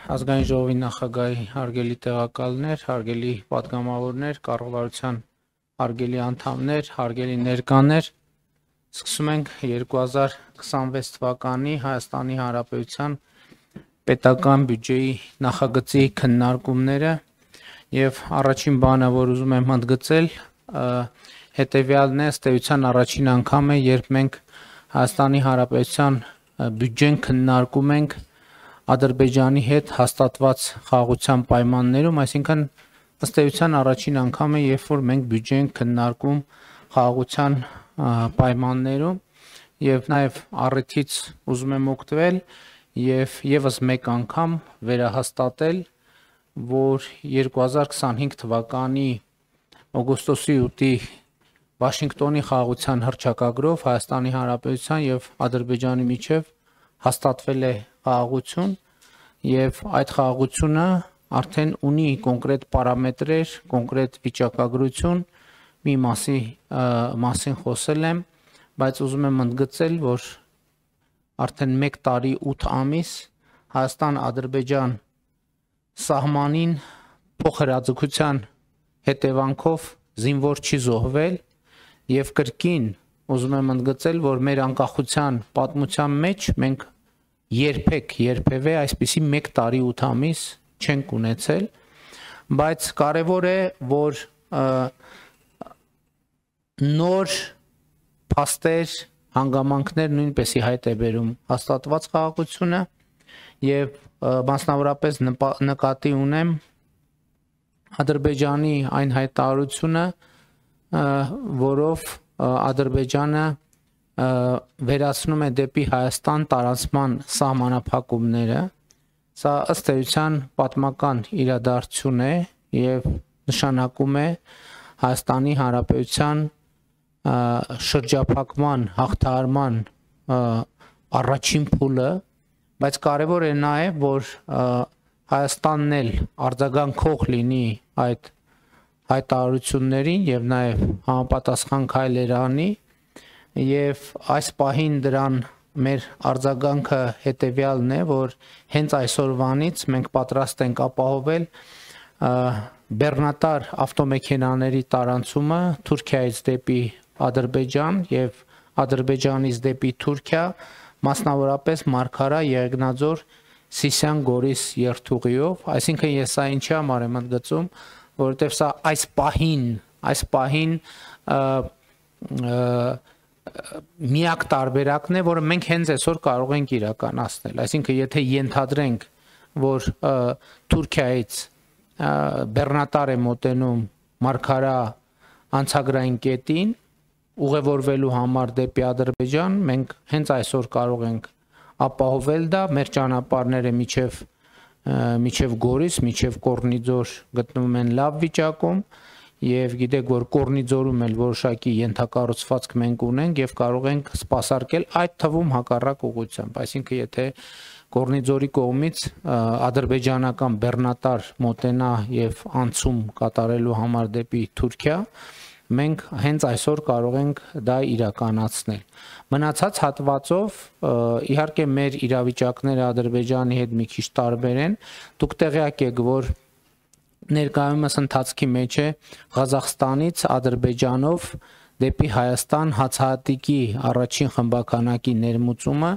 Ազգային ժողովի նախագահի հարգելի տեղակալներ, հարգելի պատգամավորներ, կառավարության հարգելի անդամներ, հարգելի ներկաներ, սկսում ենք 2026 թվականի Հայաստանի Հանրապետության պետական բյուջեի նախագծի քննարկումները եւ առաջին բանը, որ ուզում եմ ընդգծել, հետեւյալն է, ըստ էության առաջին անգամ է, երբ մենք Հայաստանի Հանրապետության բյուջեն քննարկում ենք Ադրբեջանի հետ հաստատված խաղաղության պայմաններում, այսինքն ըստ էության առաջին անգամ է, երբ որ մենք բյուջե ենք քննարկում խաղաղության պայմաններում եւ նաեւ առիթից ուզում եմ օգտվել եւ եւս մեկ անգամ վերահաստատել, որ 2025 թվականի օգոստոսի 8-ի Վաշինգտոնի խաղաղության հռչակագրով Հայաստանի Հանրապետության եւ Ադրբեջանի միջև հաստատվել է խաղաղություն եւ այդ խաղաղությունը արդեն ունի կոնկրետ պարամետրեր, կոնկրետ վիճակագրություն, մի մասին խոսել եմ, բայց ուզում եմ ընդգծել, որ արդեն 1 տարի 8 ամիս Հայաստան-Ադրբեջան սահմանին փոխհրաձգության հետևանքով զինվոր չի զոհվել եւ կրկին ուզում եմ ընդգծել, որ մեր անկախության պատմության մեջ մենք երբևէ այսպիսի 1 տարի 8 ամիս չենք ունեցել, բայց կարևոր է, որ նոր փաստեր, հանգամանքներ նույնպեսի հայտ է բերում հաստատված խաղաղությունը եւ մասնավորապես նկատի ունեմ Ադրբեջանի այն հայտարարությունը, որով Ադրբեջանը վերացնում է դեպի Հայաստան տարածման սահմանափակումները, սա ըստ էության պատմական իրադարձություն է եւ նշանակում է Հայաստանի Հանրապետության շրջափակման, հաղթահարման առաջին փուլը, բայց կարևոր է նաեւ, որ Հայաստանն էլ արձագանքող լինի այդ հայտարարություններին եւ նաեւ համապատասխան քայլեր անի եւ այս պահին դրան մեր արձագանքը հետեւյալն է, որ հենց այսօրվանից մենք պատրաստ ենք ապահովել բեռնատար ավտոմեքենաների տարանցումը Թուրքիայից դեպի Ադրբեջան եւ Ադրբեջանից դեպի Թուրքիա, մասնավորապես Մարգարա, Եղեգնաձոր, Սիսիան, Գորիս երթուղիով, այսինքն ես սա ինչի համար եմ ընդգծում, որովհետեւ սա այս պահին միակ տարբերակն է, որը մենք հենց այսօր կարող ենք իրականացնել, այսինքն եթե ենթադրենք, որ Թուրքիայից բեռնատար է մոտենում Մարգարա անցագրային կետին ուղևորվելու համար դեպի Ադրբեջան, մենք հենց այսօր կարող ենք ապահովել դա, մեր ճանապարհները միջև Գորիս, միջև Կորնիձոր գտնվում են լավ վիճակում եւ գիտեք, որ Կորնիձորում էլ որոշակի ենթակառուցվածք մենք ունենք եւ կարող ենք սպասարկել այդ թվում հակառակ ուղղությամբ, այսինքն եթե Կորնիձորի կողմից ադրբեջանական բեռնատար մոտենա եւ անցում կատարելու համար դեպի Թուրքիա, մենք հենց այսօր կարող ենք դա իրականացնել։ Մնացած հատվածով իհարկե մեր իրավիճակները Ադրբեջանի հետ մի քիչ տարբեր են, դուք տեղյակ եք, որ ներկայումս ընթացքի մեջ է Ղազախստանից Ադրբեջանով դեպի Հայաստան հացահատիկի առաջին խմբականակի ներմուծումը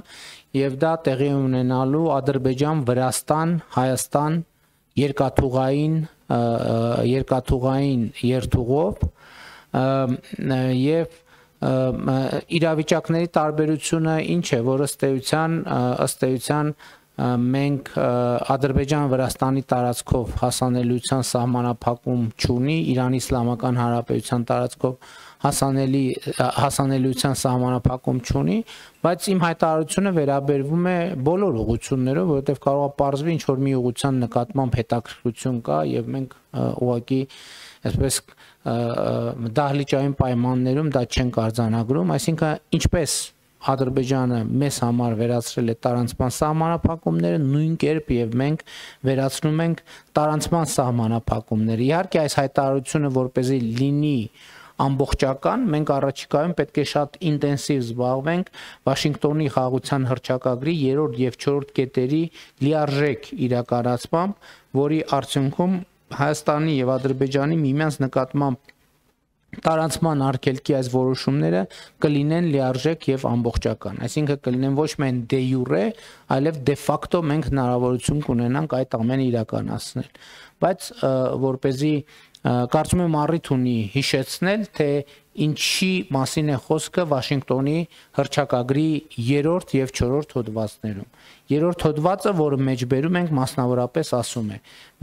եւ դա տեղի ունենալու Ադրբեջան-Վրաստան, Հայաստան երկաթուղային երթուղով եւ իրավիճակների տարբերությունը ինչ է, որ ըստ էության մենք Ադրբեջան-Վրաստանի տարածքով հասանելիության սահմանափակում չունի, Իրանի Իսլամական Հանրապետության տարածքով հասանելիության սահմանափակում չունի, բայց իմ հայտարարությունը վերաբերվում է բոլոր ուղղություններով, որովհետև կարող է պարզվի ինչ որ մի ուղղության նկատմամբ հետաքրքրություն կա եւ մենք ուղղակի այսպես դահլիճային պայմաններում դա չենք արձանագրում, այսինքն ինչպես Ադրբեջանը մեզ համար վերացրել է տարանցման սահմանափակումները, նույն կերպ եւ մենք վերացնում ենք տարանցման սահմանափակումները։ Իհարկե այս հայտարարությունը որպեսզի լինի ամբողջական, մենք առաջիկայում պետք է շատ ինտենսիվ զբաղվենք Վաշինգտոնի խաղաղության հռչակագրի 3-րդ եւ 4-րդ կետերի լիարժեք իրականացմամբ, որի արդյունքում Հայաստանի եւ Ադրբեջանի միմյանց նկատմամբ տարանցման արգելքի այս որոշումները կլինեն լիարժեք եւ ամբողջական, այսինքն կլինեն ոչ միայն դե յուրե, այլև դե ֆակտո մենք հնարավորություն կունենանք այդ ամենը իրականացնել, բայց որպեսզի կարծում եմ առիթ ունի հիշեցնել, թե ինչի մասին է խոսքը Վաշինգտոնի հռչակագրի 3-րդ եւ 4-րդ հոդվածներում։ 3-րդ հոդվածը, որը մեջբերում ենք, մասնավորապես ասում է.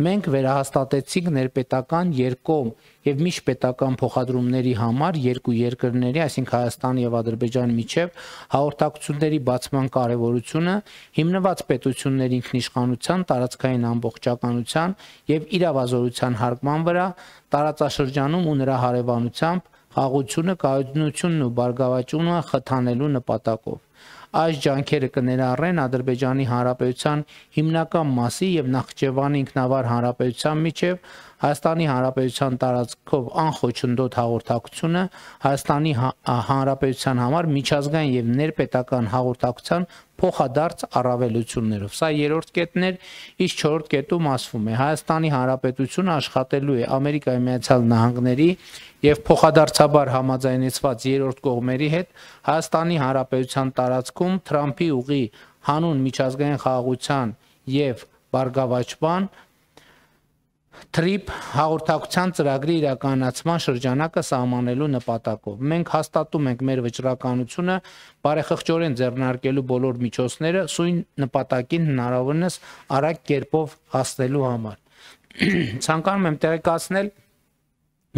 մենք վերահաստատեցինք ներպետական երկկողմ եւ միջպետական փոխադրումների համար երկու երկրների, այսինքն Հայաստանի եւ Ադրբեջանի միջև հաղորդակցությունների բացման կարեւորությունը հիմնված պետությունների ինքնիշխանության, տարածքային ամբողջականության եւ իրավազորության հարգման վրա տարածաշրջանում ու նրա հարևանությամբ խաղաղությունը, կայունությունն ու բարգավաճումը խթանելու նպատակով։ Այս ջանքերը կներառեն Ադրբեջանի Հանրապետության հիմնական մասի եւ Նախճեվանի ինքնավար հանրապետության միջև Հայաստանի Հանրապետության տարածքով անխոչնդոտ հաղորդակցությունը Հայաստանի Հանրապետության համար միջազգային եւ ներպետական հաղորդակցության փոխադարձ առավելություններով։ Սա 3-րդ կետն էր, իսկ 4-րդ կետում ասվում է. Հայաստանի Հանրապետությունը աշխատելու է Ամերիկայի Միացյալ Նահանգների եւ փոխադարձաբար համաձայնեցված երրորդ կողմերի հետ Հայաստանի Հանրապետության տարածքում Թրամփի ուղի հանուն միջազգային խաղաղության եւ բարգավաճման TRIP հաղորդակցության ծրագրի իրականացման շրջանակը սահմանելու նպատակով։ Մենք հաստատում ենք մեր վճռականությունը բարեխղճորեն ձեռնարկելու բոլոր միջոցները սույն նպատակին հնարավորինս արագ կերպով հասնելու համար։ Ցանկանում եմ տեղեկացնել,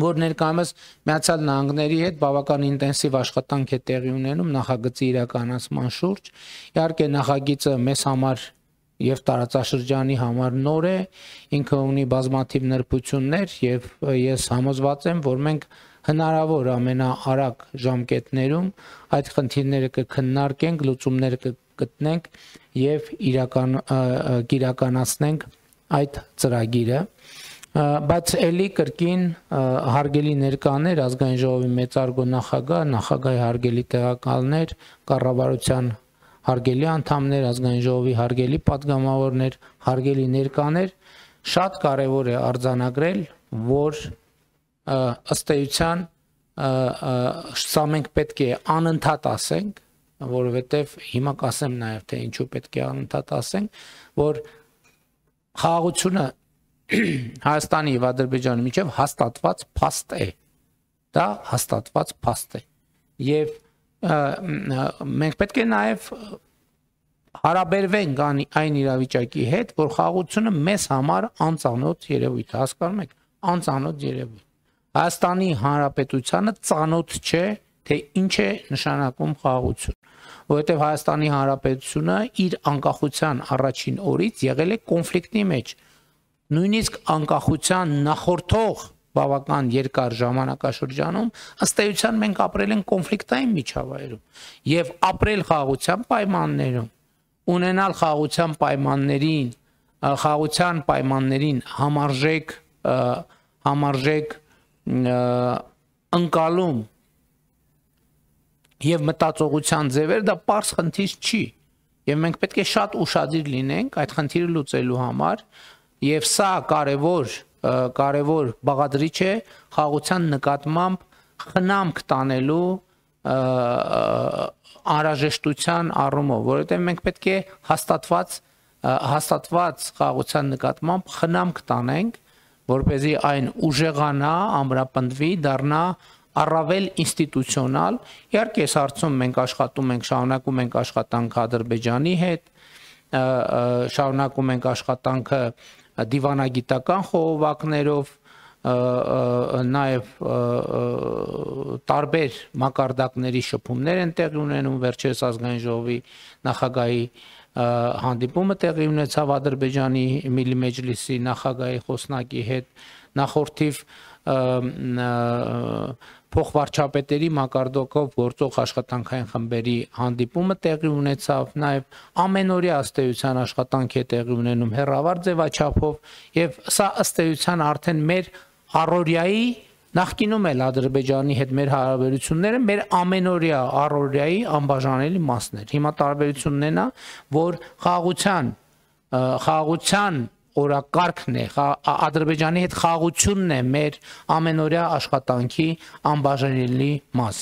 որ ներկայումս Միացյալ Նահանգների հետ բավական ինտենսիվ աշխատանք է տեղի ունենում նախագծի իրականացման շուրջ։ Իհարկե նախագիծը մեզ համար եւ տարածաշրջանի համար նոր է, ինքը ունի բազմաթիվ նրբություններ եւ ես համոզված եմ, որ մենք հնարավոր ամենաարագ ժամկետներում այդ խնդիրները կքննարկենք, լուծումները կգտնենք եւ իրականացնենք այդ ծրագիրը, բայց ելի կրկին հարգելի ներկաներ, ազգային ժողովի մեծարգո նախագահի հարգելի տեղակալներ, կառավարության հարգելի անդամներ, ազգային ժողովի հարգելի պատգամավորներ, հարգելի ներկաներ, շատ կարևոր է արձանագրել, որ ըստ էության սա մենք պետք է անընդհատ ասենք, որովհետև հիմա կասեմ նաև թե ինչու պետք է անընդհատ ասենք, որ խաղաղությունը Հայաստանի եւ Ադրբեջանի միջև հաստատված փաստ է։ Դա հաստատված փաստ է։ Եվ մենք պետք է նաև հարաբերվենք այն իրավիճակի հետ, որ խաղաղությունը մեզ համար անծանոթ երևույթ է, հասկանում եք, անծանոթ երևույթ։ Հայաստանի Հանրապետությանը ծանոթ չէ, թե ինչ է նշանակում խաղաղություն, որովհետև Հայաստանի Հանրապետությունը իր անկախության առաջին օրից եղել է կոնֆլիկտի մեջ, նույնիսկ անկախության նախորդող բավական երկար ժամանակաշրջանում ըստ էության մենք ապրել ենք կոնֆլիկտային միջավայրում եւ ապրել խաղաղության պայմաններում, ունենալ խաղաղության պայմաններին համարժեք ընկալում եւ մտածողության ձևեր, դա պարզ խնդիր չի եւ մենք պետք է շատ ուշադիր լինենք այդ խնդիրը լուծելու համար եւ սա կարևոր բաղադրիչ է խաղաղության նկատմամբ խնամք տանելու անհրաժեշտության առումով, որովհետև մենք պետք է հաստատված խաղաղության նկատմամբ խնամք տանենք, որպեսզի այն ուժեղանա, ամրապնդվի, դառնա առավել ինստիտուցիոնալ։ Իհարկե, այս հարցում մենք աշխատում ենք, շարունակում ենք աշխատանքը Ադրբեջանի հետ, շարունակում ենք աշխատանքը դիվանագիտական խողովակներով, նաև տարբեր մակարդակների շփումներ են տեղի ունենում, վերջերս ազգային ժողովի նախագահի հանդիպումը տեղի ունեցավ Ադրբեջանի Միլի Մեջլիսի նախագահի խոսնակի հետ, նախորդիվ փոխվարչապետերի մակարդակով գործող աշխատանքային խմբերի հանդիպումը տեղի ունեցավ, նաև ամենօրյա ըստ էության աշխատանք է տեղի ունենում հեռավար ձևաչափով եւ սա ըստ էության արդեն մեր առօրյայի Նախկինում էլ Ադրբեջանի հետ մեր հարաբերությունները մեր ամենօրյա առօրյայի անբաժանելի մասն էր։ Հիմա տարբերությունն է նա, որ խաղաղության օրակարգն է, Ադրբեջանի հետ խաղաղությունն է մեր ամենօրյա աշխատանքի անբաժանելի մաս։